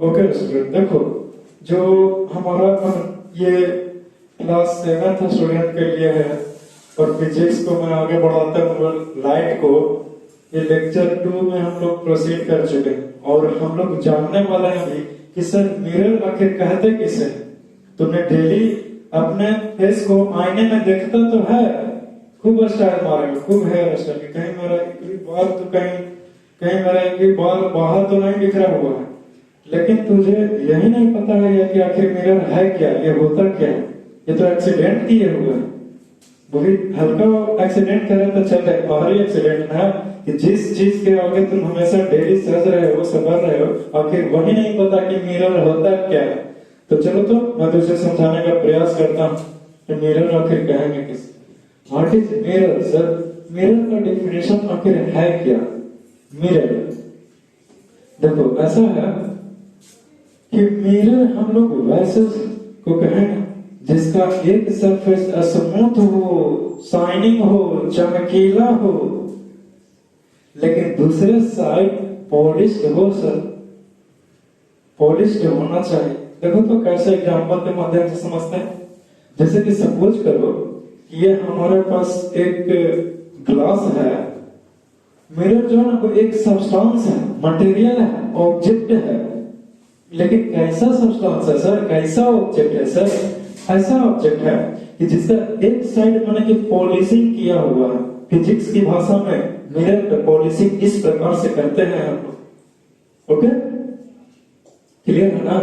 Okay student, देखो जो हमारा ये क्लास 7 स्टूडेंट के लिए है और फिजिक्स को मैं आगे बढ़ाता हूँ लाइट को। ये लेक्चर 2 में हम लोग प्रोसीड कर चुके हैं और हम लोग जानने वाले हैं भी कि सर मिरर आखिर कहते किसे हैं। तुमने डेली अपने फेस को आईने में देखता तो है, खूब स्टाइल मारेगा, खूब हेयर स्टाइल, कहीं मेरा बाल तो कहीं मेरा एक बाल बाहर तो नहीं बिखरा हुआ है, लेकिन तुझे यही नहीं पता है कि आखिर मिरर है क्या, ये होता क्या है। ये तो एक्सीडेंट किए हुए हैं, वो भी हल्का एक्सीडेंट करे तो चल रहा, भारी एक्सीडेंट है कि जिस चीज के आगे तुम हमेशा डेली सज रहे हो, सबर रहे हो, आखिर वही नहीं पता कि मिरर होता क्या है। तो चलो तो मैं तुझे समझाने का प्रयास करता हूँ कि मिरर आखिर कहेंगे किस। What is mirror sir? Mirror का डेफिनेशन आखिर है क्या? मिरर देखो ऐसा है कि मिरर हम लोग वैसे को कहेंगे जिसका एक सरफेस स्मूथ हो, शाइनिंग हो, चमकीला हो, लेकिन दूसरे साइड पॉलिश्ड हो सर, पॉलिश्ड होना चाहिए। देखो तो कैसे एग्जांपल के माध्यम से समझते हैं। जैसे कि सपोज करो कि ये हमारे पास एक ग्लास है। मिरर जो है ना वो एक सब्सटेंस है, मटेरियल है, ऑब्जेक्ट है, लेकिन कैसा सब्सटेंस है सर, कैसा ऑब्जेक्ट है सर? ऐसा ऑब्जेक्ट है कि जिसका एक साइड माने कि पॉलिशिंग किया हुआ है। फिजिक्स की भाषा में मिरर पे पॉलिशिंग इस प्रकार से करते हैं हम लोग। ओके, क्लियर है ना?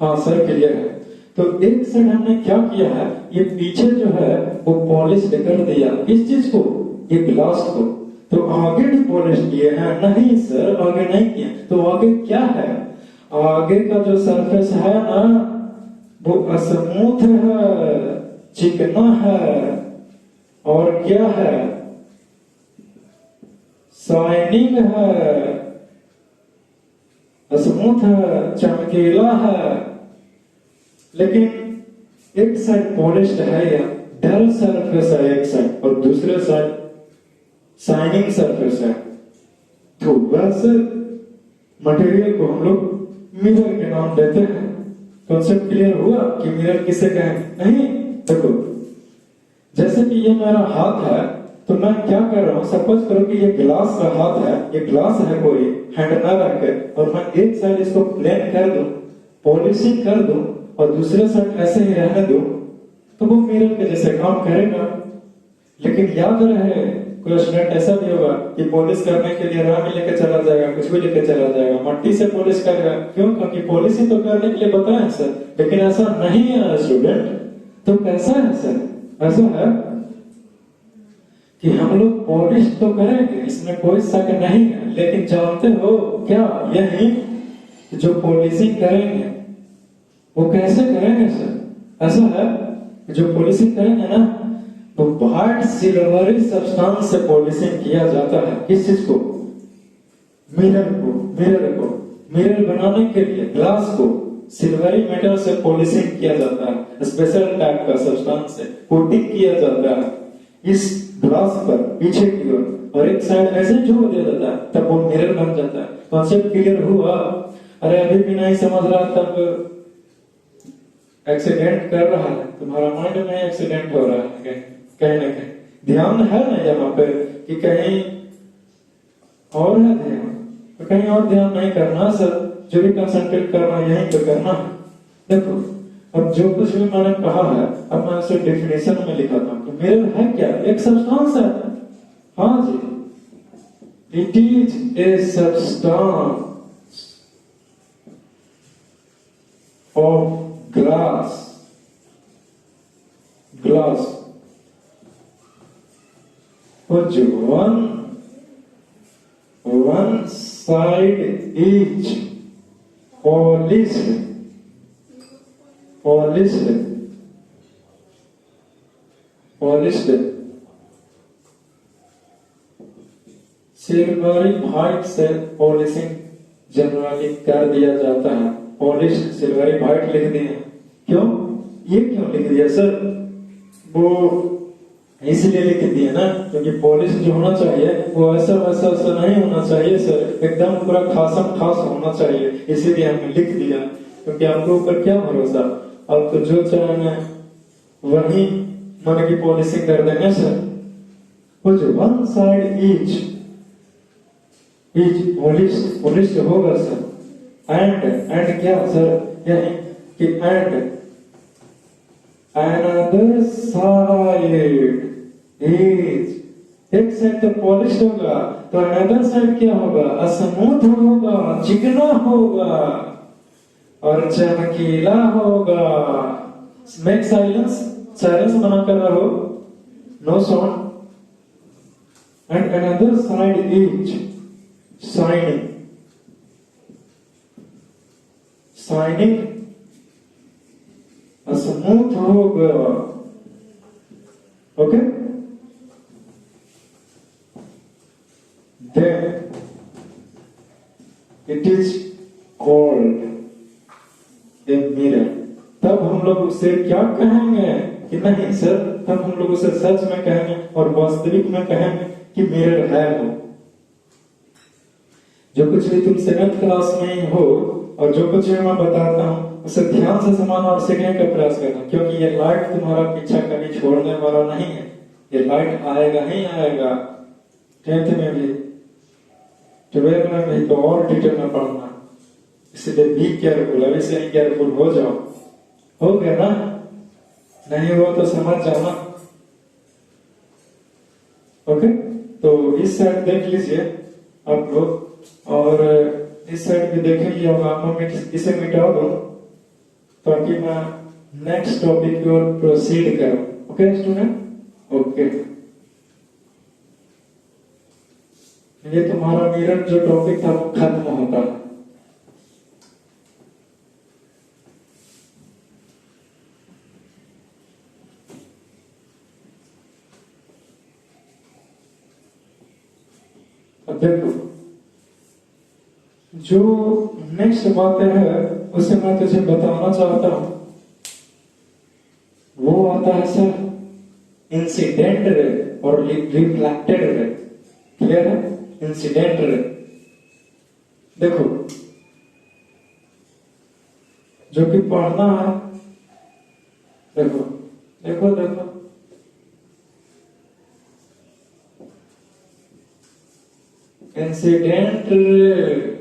हाँ सर क्लियर है। तो एक साइड हमने क्या किया है, ये पीछे जो है वो पॉलिश कर दिया, इस चीज को, ये ग्लास को। तो आगे भी पॉलिश किए हैं? नहीं सर, आगे नहीं किए। तो आगे क्या है? आगे का जो सरफेस है ना वो स्मूथ है, चिकना है, और क्या है, शाइनिंग है, स्मूथ है, चमकीला है, लेकिन एक साइड पॉलिश्ड है या डल सरफेस है एक साइड, और दूसरे साइड शाइनिंग सरफेस है। तो वैसे मटेरियल को हम लोग मिरर के नाम देते हैं। कॉन्सेप्ट क्लियर हुआ कि मिरर किसे कहें? नहीं, देखो जैसे कि ये मेरा हाथ है, तो मैं क्या कर रहा हूं, सपोज करो कि ये ग्लास का हाथ है, ये ग्लास है कोई हैंड ना रखे, और मैं एक साइड इसको प्लेन कर दूं, पॉलिशिंग कर दूं, और दूसरे साइड ऐसे ही रहने दूं, तो वो मिरर के जैसे काम करेगा। लेकिन याद रहे, कोई स्टूडेंट ऐसा भी होगा कि पॉलिश करने के लिए रंग लेके चला जाएगा, कुछ भी लेके चला जाएगा, मट्टी से पॉलिश करेगा। क्यों? क्योंकि पॉलिश ही तो करने के लिए बताया सर, लेकिन ऐसा नहीं है स्टूडेंट। तो कैसा है सर? ऐसा है कि हम लोग पॉलिश तो करेंगे, इसमें कोई शक नहीं है, लेकिन जानते हो क्या, यही जो पॉलिशिंग करेंगे वो कैसे करेंगे सर? ऐसा है कि जो पॉलिशिंग करेंगे ना तो व्हाइट सिल्वरी सब्सटेंस से पॉलिशिंग किया जाता है। किस चीज को? मिरर को। मिरर बनाने के लिए ग्लास को सिल्वरी मेटल से पॉलिशिंग किया जाता है, स्पेशल टाइप का सब्सटेंस से कोटिंग किया जाता है इस ग्लास पर पीछे की ओर, और एक साइड ऐसे जोड़ दिया जाता है, तब वो मिरर बन जाता है। कॉन्सेप्ट क्लियर हुआ? अरे अभी भी नहीं समझ रहा, तब एक्सीडेंट कर रहा है, तुम्हारा माइंड में एक्सीडेंट हो रहा है कहीं ना कहीं। ध्यान है ना यहाँ पे कि कहीं और है ध्यान, तो कहीं और ध्यान नहीं करना सर, जो भी कंसंट्रेट करना यहीं पे करना है। देखो अब जो कुछ भी मैंने कहा है, अब मैं उसे डेफिनेशन में लिखाता हूँ। तो मिरर है क्या? एक सब्सटेंस है। हाँ जी, it is a substance of glass which one side is polished silvery white से पॉलिशिंग जनरली कर दिया जाता है। पॉलिश सिल्वरी व्हाइट लिख दिए, क्यों? ये क्यों लिख दिया सर? वो इसलिए लिख दिया ना, क्योंकि पॉलिश जो होना चाहिए वो ऐसा वैसा ऐसा नहीं होना चाहिए सर, एकदम पूरा खासम खास होना चाहिए, इसीलिए हमने लिख दिया। क्योंकि आपके ऊपर क्या भरोसा, आप तो जो चाहेंगे वही मन की पॉलिशिंग कर देंगे सर। वो जो वन साइड ईच पॉलिश होगा सर। एंड क्या सर, यही कि एंड अनदर साइड इज, एक साइड तो पॉलिश होगा तो अनदर साइड क्या होगा, स्मूथ होगा, चिकना होगा और चमकीला होगा। मेक साइलेंस, साइलेंस बना कर रहो, no sound. And another side is shining, shining smooth होगा। Okay, then it is called a mirror। तब हम लोग उसे क्या कहेंगे कि नहीं सर, तब हम लोग उसे सच में कहेंगे और वास्तविक में कहेंगे कि मिरर है वो। जो कुछ भी तुम 7th क्लास में ही हो और जो कुछ भी मैं बताता हूँ उसे ध्यान से समझना और सीखने का प्रयास करना, क्योंकि ये लाइट तुम्हारा पीछा कभी छोड़ने वाला नहीं है। ये लाइट आएगा ही आएगा, 10th में भी 12th में भी, तो और डिटेल में पढ़ना। इसलिए बी केयरफुल, अभी से केयरफुल हो जाओ। हो गया ना, नहीं हुआ तो समझ जाना। ओके, तो इस साइड देख लीजिए आप लोग और इस साइड भी देख लीजिए। मैं इसे मिटा दूं ताकि मैं नेक्स्ट टॉपिक की ओर प्रोसीड करूं। Okay student, okay. ये तुम्हारा मिरर जो टॉपिक था वो खत्म होता है। अब देखो, जो नेक्स्ट बातें है उसे मैं तुझे बताना चाहता हूं, वो आता है सर इंसिडेंट रे और रिफ्लेक्टेड रे। क्लियर है? इंसिडेंट रे, देखो जो कि पढ़ना है, देखो देखो देखो, incident ray,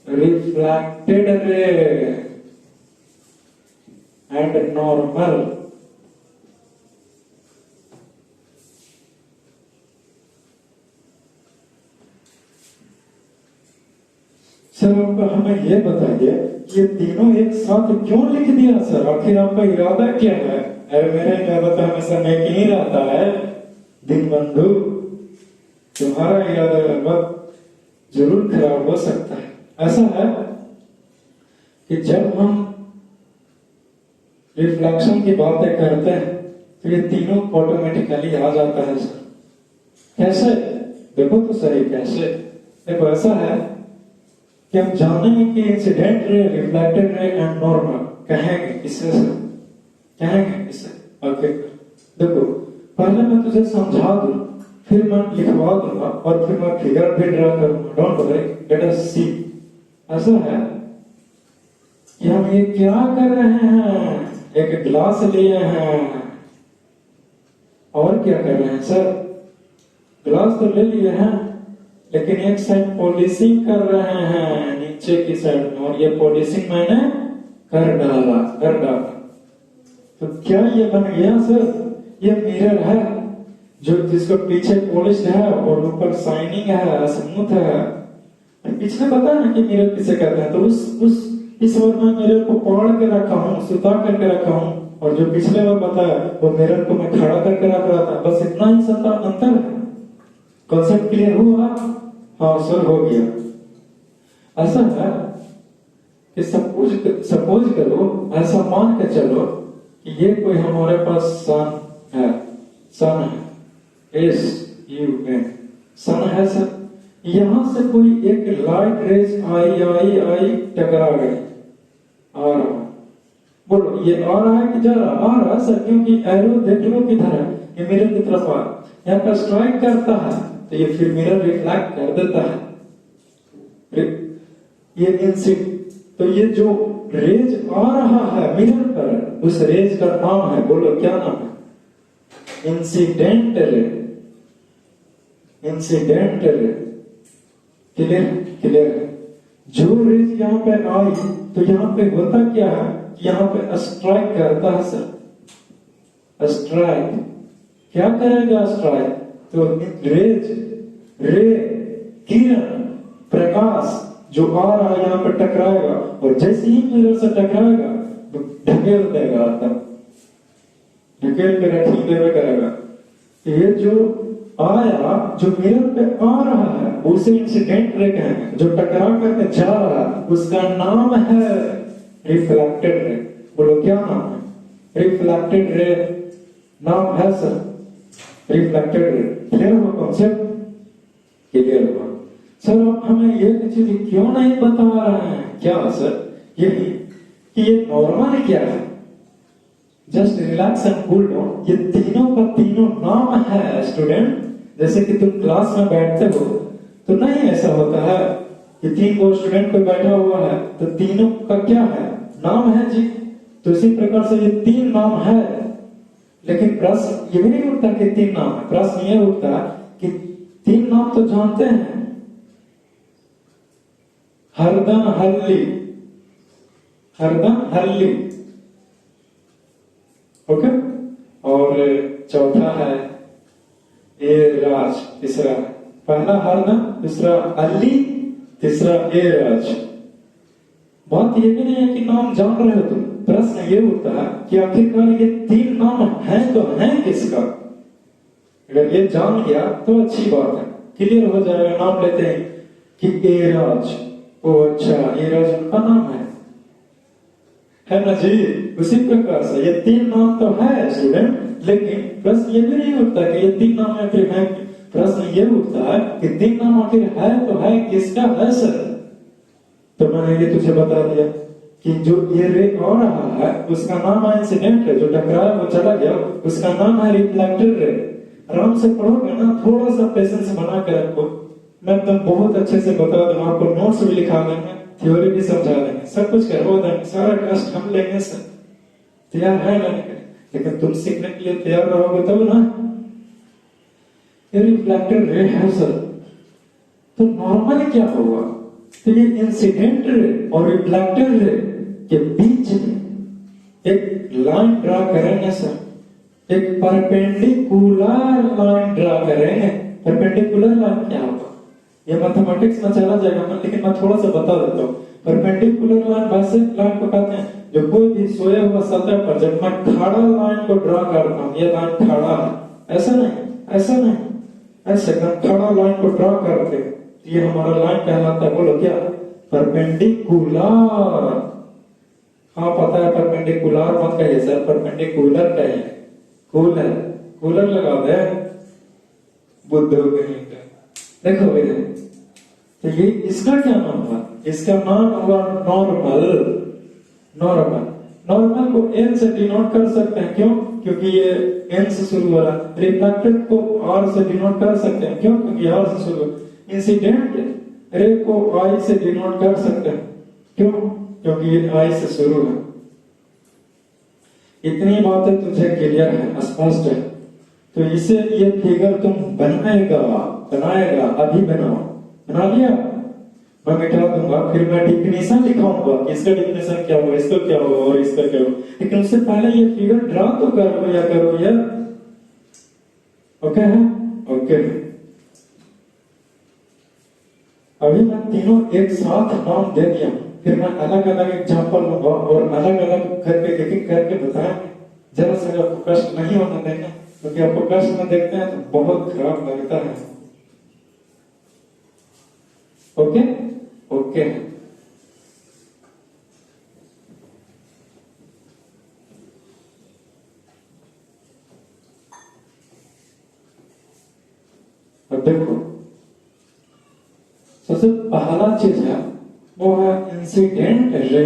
reflected ray and normal. Sir आपको हमें यह बताइए ये तीनों एक साथ क्यों लिख दिया सर, आखिर आपका इरादा क्या है? अरे मेरा इरादा तो हमेशा नेक ही रहता है दिन बंधु, तुम्हारा इरादा लगभग जरूर खराब हो सकता है। ऐसा है कि जब हम रिफ्लेक्शन की बातें करते हैं तो ये तीनों ऑटोमेटिकली आ जाता है सर। कैसे? देखो तो सही कैसे। देखो ऐसा है कि हम जानेंगे कि incident ray, reflected ray and normal कहेंगे किससे सर, कहेंगे किससे। ओके देखो, पहले मैं तुझे समझा दूं, फिर मैं लिखवा दूंगा और फिर मैं फिगर भी ड्रा करूंगा। डोंट वरी, लेट अस सी। ऐसा है कि हम ये क्या कर रहे हैं, एक ग्लास लिए हैं और क्या कर रहे हैं सर, ग्लास तो ले लिए हैं लेकिन एक साइड पॉलिशिंग कर रहे हैं नीचे की साइड में, और ये पॉलिशिंग मैंने कर डाला। तो क्या ये बन गया सर, ये मिरर है जो जिसको पीछे पॉलिश है और ऊपर शाइनिंग है, स्मूथ है। पिछले पता है कि मिरर किसे कहते हैं, तो उस इस बार मैं मिरर को पकड़ के रखा हूँ, सुता करके रखा हूँ, और जो पिछले बार बताया वो मिरर को मैं खड़ा करके रख रहा था। बस इतना ही सत्ता अंतर है। कॉन्सेप्ट क्लियर हुआ? हाँ सर हो गया। ऐसा है कि सपोज करो, ऐसा मान के चलो कि ये कोई हमारे पास सन है, सन है सर। यहां से कोई एक लाइट रेज आई टकरा गई, और बोलो ये आ रहा है कि जा रहा? आ रहा सर, क्योंकि एरो देख लो किधर है, ये मिरर की तरफ आ, यहाँ पर स्ट्राइक करता है तो ये फिर मिरर रिफ्लेक्ट कर देता है। ये इंसिड, तो ये जो रेज आ रहा है मिरर पर, उस रेज का नाम है, बोलो क्या नाम है? Incident ray. Incident ray. Clear? Clear. जो रेज यहाँ पे आई तो यहाँ पे होता क्या है कि यहाँ पे स्ट्राइक करता है सर। स्ट्राइक क्या करेगा? स्ट्राइक तो रेज, रे, किरण, प्रकाश जो आ रहा है यहाँ पे टकराएगा, और जैसे ही मिरर से टकराएगा तो ढकेल देगा, तब ढकेल के रखी देवे करेगा। ये जो आया, जो मिरर पे आ रहा है उसे इंसिडेंट रे कहेंगे। जो टकरा करके जा रहा है उसका नाम है रिफ्लेक्टेड रे। बोलो क्या नाम है? रिफ्लेक्टेड रे नाम है सर, रिफ्लेक्टेड रे। क्लियर हो कॉन्सेप्ट? क्लियर हुआ सर? आप हमें ये चीज क्यों नहीं बता रहे हैं? क्या सर? यही कि ये नॉर्मल क्या है? Just relax and cool down. ये तीनों का तीनों नाम है स्टूडेंट। जैसे कि तुम क्लास में बैठते हो तो नहीं ऐसा होता है कि तीन को स्टूडेंट कोई बैठा हुआ है तो तीनों का क्या है? नाम है जी। तो इसी प्रकार से ये तीन नाम है, लेकिन प्रश्न ये भी नहीं उठता कि तीन नाम है। प्रश्न ये उठता कि तीन नाम तो जानते हैं, हरदम हल्ली, हरदम हल्ली, ओके। और चौथा है ए राज, तीसरा पहला हरदम, दूसरा अल्ली, तीसरा ए राज। बात ये भी नहीं है कि नाम जान रहे हो तुम, प्रश्न ये उठता है कि आखिरकार ये तीन नाम हैं तो हैं किसका? अगर ये जान गया तो अच्छी बात है, क्लियर हो जाएगा। नाम लेते हैं कि ए राज, ओ अच्छा ए राज उनका नाम है ना जी। उसी प्रकार से ये तीन नाम तो है स्टूडेंट, लेकिन प्रश्न ये भी नहीं उठता कि ये तीन नाम आखिर है। प्रश्न ये उठता है कि तीन नाम आखिर है तो है किसका है सर? तो मैंने ये तुझे बता दिया कि जो ये रे आ रहा है उसका नाम है इंसिडेंट रे। जो टकराया वो चला गया उसका नाम है रिफ्लेक्टेड रे। आराम से पढ़ोगे ना, थोड़ा सा पेशेंस बना के रखो, मैं तुम बहुत अच्छे से बता दूंगा। आपको नोट्स भी लिखा देंगे, थ्योरी भी समझा देंगे, सब कुछ करवा देंगे, सारा कष्ट हम लेंगे सर। तैयार है ना? लेकिन तुम सीखने के लिए तैयार रहोगे तब ना। ये रिफ्लेक्टेड रे है सर, तो नॉर्मल क्या होगा? तो ये इंसिडेंट रे और रिफ्लेक्टेड रे के बीच में एक लाइन ड्रा करेंगे सर, एक परपेंडिकुलर लाइन ड्रा करेंगे। परपेंडिकुलर लाइन क्या होगा? ये मैथमेटिक्स में चला जाएगा, लेकिन मैं थोड़ा सा बता देता हूँ। परपेंडिकुलर लाइन वैसे लाइन को कहते हैं जो कोई भी सोया हुआ सतह पर जब मैं खड़ा लाइन को ड्रा करता हूँ, ये लाइन खड़ा है, ऐसा नहीं, ऐसा नहीं, ऐसे खड़ा लाइन को ड्रा करते हैं, ये हमारा लाइन कहलाता है। बोलो क्या? परपेंडिकुलर। हाँ पता है, परपेंडिकुलर मत कहिए सर, परपेंडिकुलर कहिए। कूलर, कूलर लगा दे, बुद्ध हो गए। देखो भैया, तो ये इसका क्या नाम हुआ? इसका नाम हुआ नॉर्मल। नॉर्मल, नॉर्मल को एन से डिनोट कर सकते हैं, क्यों? क्योंकि ये एन से शुरू हो रहा है। रिफ्लेक्टेड को आर से डिनोट कर सकते हैं, क्यों? क्योंकि आर से शुरू। इंसिडेंट रे को आई से डिनोट कर सकते हैं, क्यों? क्योंकि ये आई से शुरू है। इतनी बातें तुझे क्लियर है, स्पष्ट है? तो इसे ये फिगर तुम बनाएगा, बनाएगा, अभी बनाओ। बना लिया? मैं मिटा दूंगा, फिर मैं डिफिनेशन लिखाऊंगा कि इसका डिफिनेशन क्या होगा, इसका क्या होगा और इसका क्या होगा। लेकिन उससे पहले ये फिगर ड्रा तो करो या करो यार। ओके है? ओके। अभी मैं तीनों एक साथ नाम दे दिया, फिर मैं अलग अलग एग्जाम्पल लूंगा और अलग अलग करके एक एक करके बताएंगे। जरा से आपको कष्ट नहीं होना देना, क्योंकि आपको कष्ट में देखते हैं तो बहुत खराब लगता है। ओके? ओके। अब देखो, सबसे पहला चीज है वो है incident ray.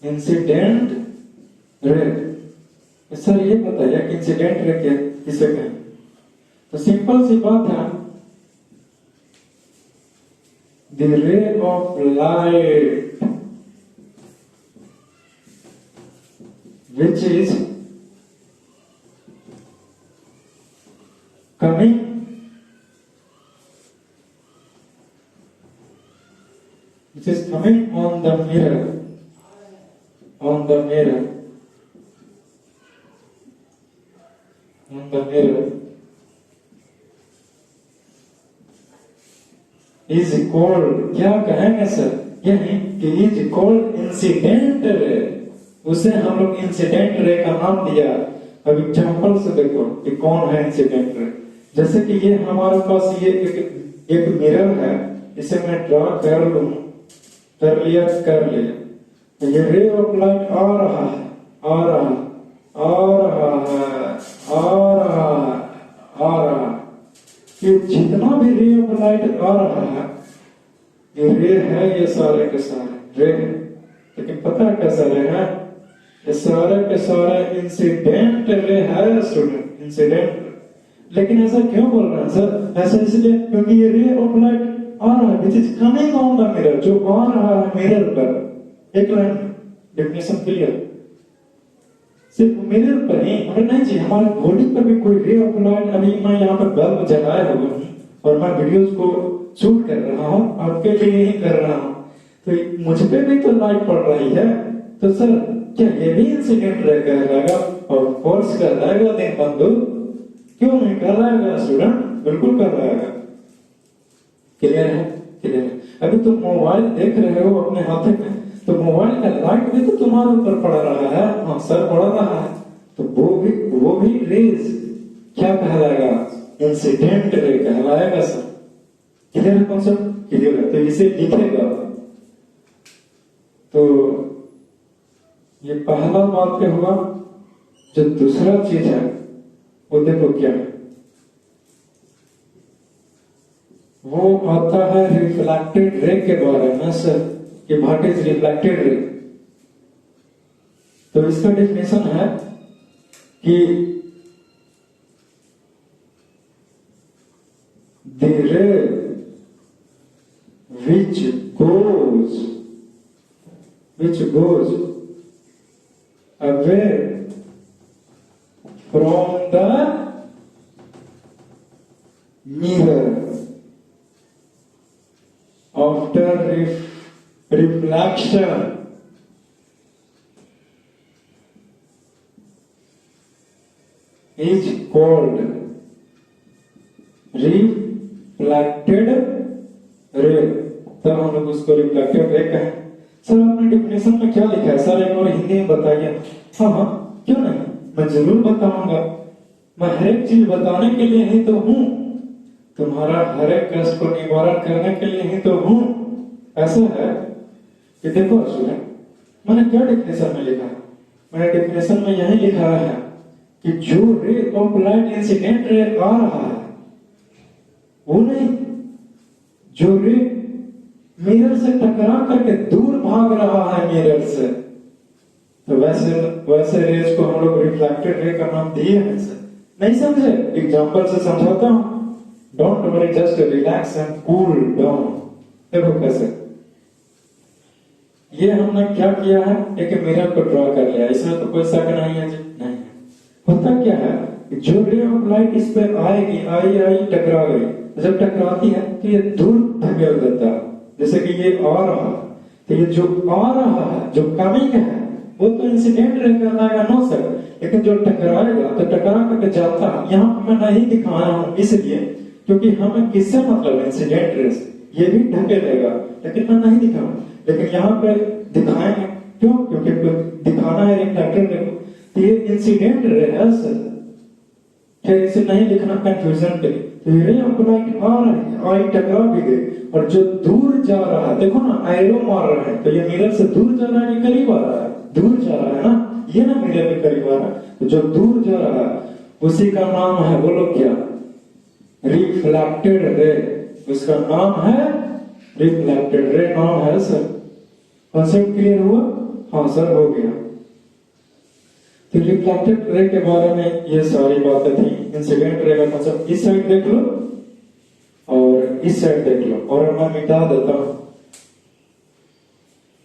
Incident ray. Sir ये बताइए कि इंसिडेंट रे क्या किसे कहें? तो सिंपल सी बात है, the ray of light which is coming on the mirror, on the mirror, on the mirror is called, क्या कहेंगे सर? यही कि is called इंसिडेंट रे। उसे हम लोग इंसिडेंट रे का नाम दिया। अब एग्जांपल से देखो कि कौन है इंसिडेंट रे। जैसे कि ये हमारे पास ये एक मिरर है, इसे मैं ड्रॉ कर लूं, कर लिया। तो ये रे ऑफ लाइट आ रहा है, आ रहा है, आ रहा है, आ रहा है, आ रहा है। ये जितना भी रे ऑफ लाइट आ रहा है, ये रे है, ये सारे के सारे रे है। लेकिन पता है कैसा रे है? ये सारे के सारे इंसिडेंट रे है स्टूडेंट, इंसिडेंट। लेकिन ऐसा क्यों बोल रहे हैं सर? ऐसा इसलिए क्योंकि ये रे ऑफ लाइट आ रहा है which is coming on the mirror, जो आ रहा है मिरर पर। एक लाइन डेफिनेशन क्लियर? सिर्फ मिरर पर ही, अगर नहीं जी हमारे बॉडी पर भी कोई रे ऑफ लाइट। अभी मैं यहाँ पर बल्ब जलाए हुए हूँ और मैं वीडियोस को शूट कर रहा हूँ, आपके लिए ही कर रहा हूँ, तो मुझ पे भी तो लाइट पड़ रही है। तो सर क्या ये भी इंसिडेंट रे कहलाएगा? और फोर्स कहलाएगा दिन बंधु? क्यों नहीं कहलाएगा स्टूडेंट? बिल्कुल कहलाएगा। क्लियर है? क्लियर है? अभी तुम मोबाइल देख रहे हो अपने हाथ में, तो मोबाइल का लाइट भी तो तुम्हारे ऊपर पड़ रहा है। हाँ सर पड़ रहा है, तो वो भी रेज क्या कहलाएगा? इंसिडेंट रे कहलाएगा सर। क्लियर है कॉन्सेप्ट? क्लियर है? तो इसे लिखेगा। तो ये पहला बात पे हुआ। जो दूसरा चीज है वो देखो क्या है, वो आता है रिफ्लेक्टेड रे के बारे में सर, कि व्हाट इज रिफ्लेक्टेड रे। तो इसका डेफिनेशन है कि द रे which goes away from the mirror after reflection is called reflected ray। तब हम लोग उसको रिफ्लेक्टेड रे कहें। सर आपने डिफिनेशन में क्या लिखा है सर? एक और हिंदी में बताइए। हाँ हाँ क्यों नहीं, मैं जरूर बताऊंगा। मैं हर एक चीज बताने के लिए ही तो हूँ, तुम्हारा हर एक कष्ट को निवारण करने के लिए ही तो हूँ। ऐसा है कि देखो स्टूडेंट, मैंने क्या डिफिनेशन में लिखा है? मैंने डिफिनेशन में यही लिखा है कि जो ray of light incident ray आ रहा है वो नहीं, जो रे मिरर से टकरा करके दूर भाग रहा है मिरर से, तो वैसे रेज को हम लोग रिफ्लेक्टेड रे का नाम दिए हैं सर। नहीं समझे? एग्जांपल से समझाता हूं। Don't worry, just relax and cool down. देखो कैसे ये हमने क्या किया है, एक मिरर को ड्रॉ कर लिया। इसमें तो कोई शक नहीं है जी, नहीं है। होता क्या है कि जो रे ऑफ लाइट इस पे आएगी, आई टकरा गई, जब टकराती है तो ये दूर धकेल देता है। जैसे कि ये आ रहा है, तो ये जो आ रहा है, जो कमिंग है, वो तो इंसिडेंट रे कहलाएगा नो सर। लेकिन जो टकराएगा तो टकरा करके जाता है। यहाँ मैं नहीं दिखाया हूँ इसलिए क्योंकि हमें किससे मतलब, इंसिडेंट रे से। ये भी ढकेलेगा लेकिन मैं नहीं दिखाऊं। लेकिन यहाँ पे दिखाएंगे क्यों? क्योंकि दिखाना है रिफ्लेक्टेड रे को। तो ये इंसिडेंट रे है सर। फिर इसे नहीं लिखना कंफ्यूजन के लिए। तो ये रे ऑफ लाइट आ रहा है, आई टकरा भी गई, और जो दूर जा रहा है, देखो ना एरो मार रहा है, तो ये मिरर से दूर जा रहा है कि करीब आ रहा है? दूर जा रहा है ना, ये ना मिरर के करीब आ रहा है। तो जो दूर जा रहा है उसी का नाम है, बोलो क्या? Reflected ray. उसका नाम है रिफ्लेक्टेड रे, नाम है सर। कॉन्सेप्ट क्लियर हुआ? हाँ सर हो गया। तो रिफ्लेक्टेड रे के बारे में ये सारी बातें थी। इंसिडेंट रे का मतलब इस साइड देख लो और इस साइड देख लो, और मैं मिटा देता हूं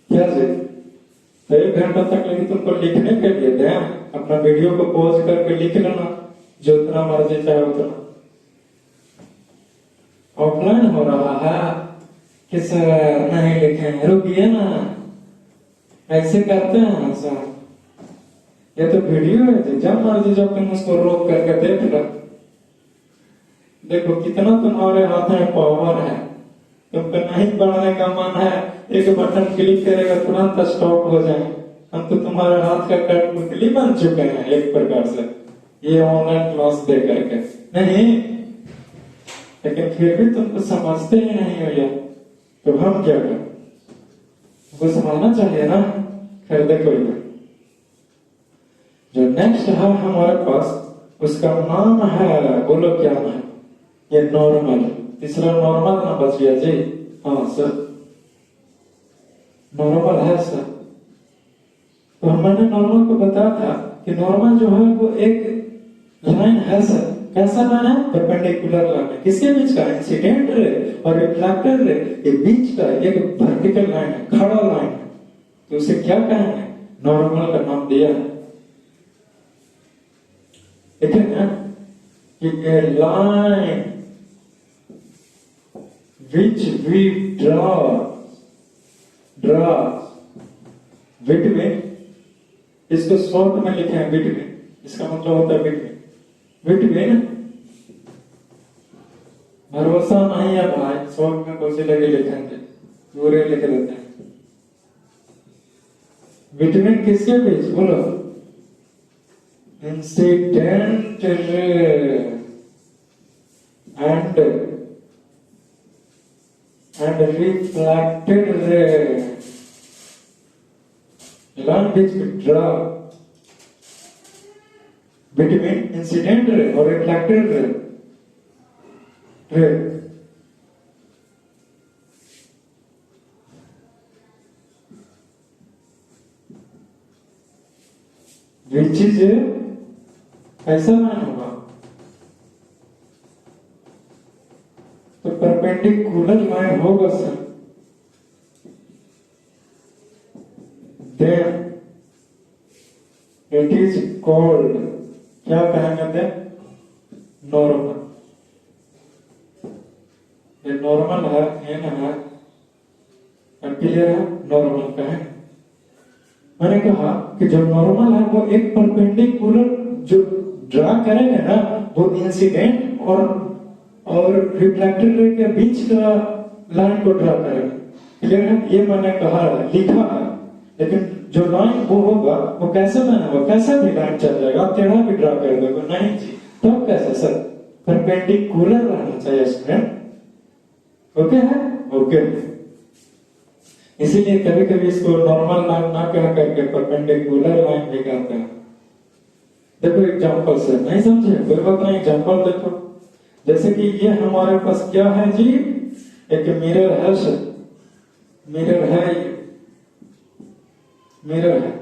क्या जी। तो 1 घंटा तक लगी तुमको लिखने के लिए थे, अपना वीडियो को पॉज करके लिख लेना जो उतना मर्जी चाहे उतना। ऑफलाइन हो रहा है कि सर नहीं लिखे, रुकिए ना, ऐसे करते हैं ना सर, ये तो वीडियो है जी, जब मर्जी जब तुम उसको रोक करके देख लो। देखो कितना तुम्हारे हाथ में पावर है। तुमको नहीं पढ़ने का मन है, एक बटन क्लिक करेगा तुरंत स्टॉप हो जाए। हम तो तुम्हारे हाथ का कठपुतली बन चुके हैं एक प्रकार से, ये ऑनलाइन क्लास दे करके। नहीं, लेकिन फिर भी तुमको समझते ही नहीं हो यार, तो हम क्या करें? वो समझना चाहिए ना। खैर देखो जो नेक्स्ट है हमारे पास, उसका नाम है, बोलो क्या नाम है? ये नॉर्मल। तीसरा नॉर्मल ना बच गया जी। हाँ सर नॉर्मल है सर। तो मैंने नॉर्मल को बताया था कि नॉर्मल जो है वो एक लाइन है सर। कैसा लाइन है? परपेंडिकुलर लाइन है। किसके बीच का? इंसिडेंट रे और रिफ्लेक्टेड रे के बीच का एक वर्टिकल लाइन है, खड़ा लाइन है। तो उसे क्या कहेंगे? नॉर्मल का नाम दिया है। ठीक है ना कि a line which we draw between, इसको शॉर्ट में लिखे हैं between, इसका मतलब होता है between। भरोसा नहीं है भाई, शॉर्ट में कुछ लगे लिखेंगे, पूरे लिख देते हैं। between किसके बीच? बोलो। Incident ray and reflected ray, line which we draw between incident ray or reflected ray which is ऐसा मान होगा तो परपेंडिकुलर लाइन होगा sir. Then it is called, क्या कहेंगे थे? नॉर्मल। ये नॉर्मल है, एन है, क्लियर है? नॉर्मल कहेंगे। मैंने कहा कि जो नॉर्मल है वो एक परपेंडिकुलर जो ड्रा करेंगे ना, वो इंसिडेंट और रिफ्लेक्टेड रे के बीच का लाइन को ड्रा करेंगे। क्लियर है? ये मैंने कहा है, लिखा है, लेकिन जो लाइन वो होगा वो कैसे बनेगा? कैसा भी लाइन चल जाएगा, टेढ़ा भी ड्रा कर दोगे नहीं जी। तो कैसे सर? परपेंडिकुलर रहना चाहिए स्टूडेंट। ओके है? ओके। इसीलिए कभी कभी इसको नॉर्मल लाइन ना कह करके परपेंडिकुलर लाइन भी कहते हैं। देखो एग्जांपल से, नहीं समझे? कोई बात नहीं, एग्जांपल देखो। जैसे कि ये हमारे पास क्या है जी? एक मिरर है सर, मिरर है, मिरर है,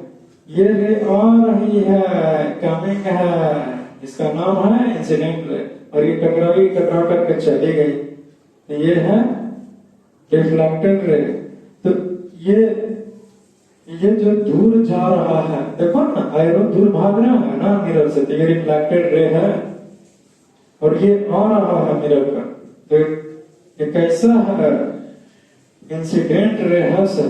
ये रे आ रही है, कमिंग है, इसका नाम है इंसिडेंट रे, और ये टकरा करके चली गई, तो ये है रिफ्लेक्टेड रे। तो ये जो दूर जा रहा है, देखो ना, एरो दूर भाग रहा है ना मिरर से, तो ये रिफ्लेक्टेड रे है, और ये आ रहा है मिरर पर, तो ये कैसा है? इंसिडेंट रे है सर।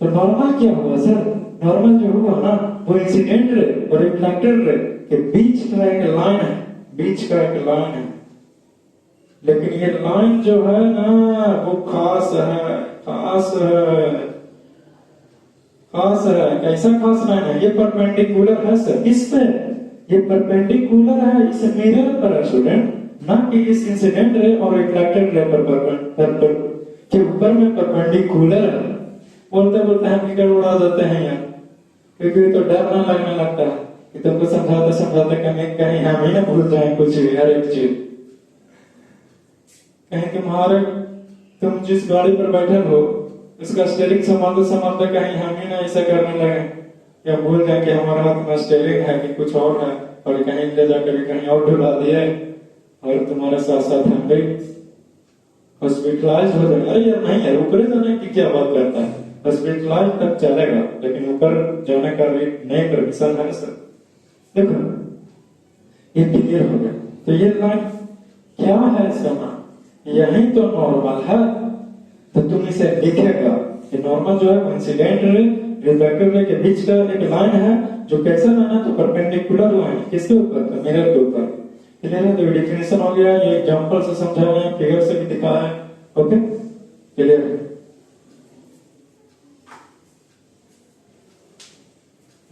तो नॉर्मल क्या हुआ सर? नॉर्मल जो हुआ ना वो इंसिडेंट रे और रिफ्लेक्टेड रे के बीच का एक लाइन है, बीच का एक लाइन है। लेकिन ये लाइन जो है ना वो खास है, खास है, खास है। कैसा खास लाइन है? ये परपेंडिकुलर है सर, इस पे ये परपेंडिकुलर है इस मिरर पर है स्टूडेंट, ना कि इस इंसिडेंट रे और रिफ्लेक्टेड रे पर के ऊपर में परपेंडिकुलर है। बोलते बोलते हम फिगर उड़ा देते हैं यार, क्योंकि तो डर ना लगने लगता है कि तुमको समझाते समझाते कहीं हम ही ना भूल जाए कुछ भी, हर एक चीज। कहीं तुम जिस गाड़ी पर बैठे हो उसका स्टेयरिंग संभालते संभालते कहीं हम ही ना ऐसा करने लगे या भूल जाए कि हमारे हाथ में स्टेयरिंग है कि कुछ और है, और कहीं ले जाकर कहीं और ढुला दिए और तुम्हारे साथ साथ हम भी हॉस्पिटलाइज हो जाए। अरे यार नहीं यार, ऊपर जाने की क्या बात करता है, हॉस्पिटलाइज तक चलेगा, लेकिन ऊपर जाने का भी नहीं परमिशन है सर। देखो ये क्लियर हो गया। तो ये लाइन क्या है समा, यही तो नॉर्मल है। तो तुम इसे लिखेगा, ये नॉर्मल जो है इंसिडेंट रे के बीच का एक लाइन है जो कैसा लाइन है, तो परपेंडिकुलर लाइन किसके ऊपर, तो मिरर के ऊपर। क्लियर है? तो डेफिनेशन हो गया, ये एग्जांपल से समझाया है, फिगर से भी दिखाया है। ओके क्लियर है?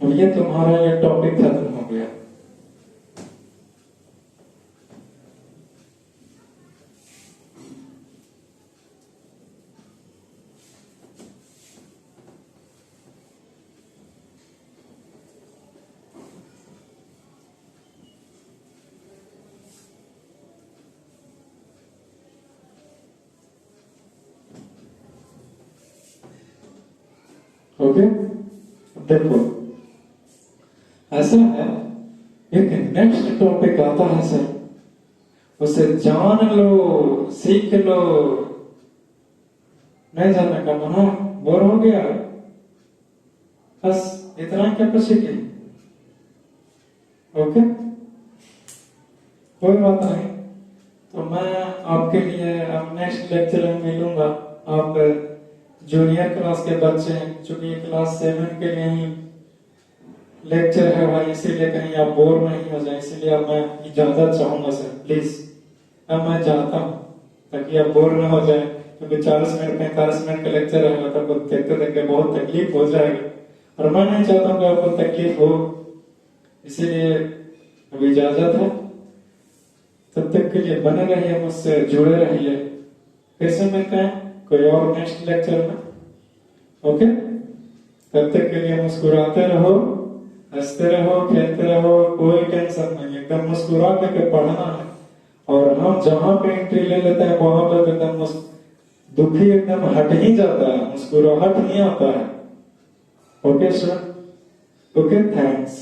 अब ये तुम्हारा ये टॉपिक खत्म हो गया। ओके देखो ऐसा है, एक नेक्स्ट टॉपिक आता है सर, उसे जान लो, सीख लो। नहीं जानने का मना, बोर हो गया, बस इतना कैपेसिटी। ओके कोई बात नहीं। तो मैं आपके लिए अब नेक्स्ट लेक्चर में मिलूंगा। आप जूनियर क्लास के बच्चे हैं, चूंकि क्लास 7 के लिए ही लेक्चर है भाई, इसीलिए कहीं आप बोर नहीं हो जाए, इसीलिए अब मैं इजाजत चाहूंगा सर, प्लीज। अब मैं चाहता हूँ ताकि आप बोर ना हो जाए, क्योंकि 40 मिनट 45 मिनट का लेक्चर है, तो देखते देखते बहुत तकलीफ हो जाएगी, और मैं नहीं चाहता हूँ कि आपको तकलीफ हो, इसीलिए अब इजाजत है। तब तक के लिए बने रहिए, मुझसे जुड़े रहिए। फिर से मिलते हैं कोई और नेक्स्ट लेक्चर में। ओके तब तक के लिए मुस्कुराते रहो, हंसते रहो, खेलते रहो, कोई टेंशन नहीं, एकदम मुस्कुरा के पढ़ना है। और हम जहां पे एंट्री ले लेते हैं वहां पर एकदम दुखी एकदम हट ही जाता है, मुस्कुराहट नहीं आता है। Okay sir, okay thanks.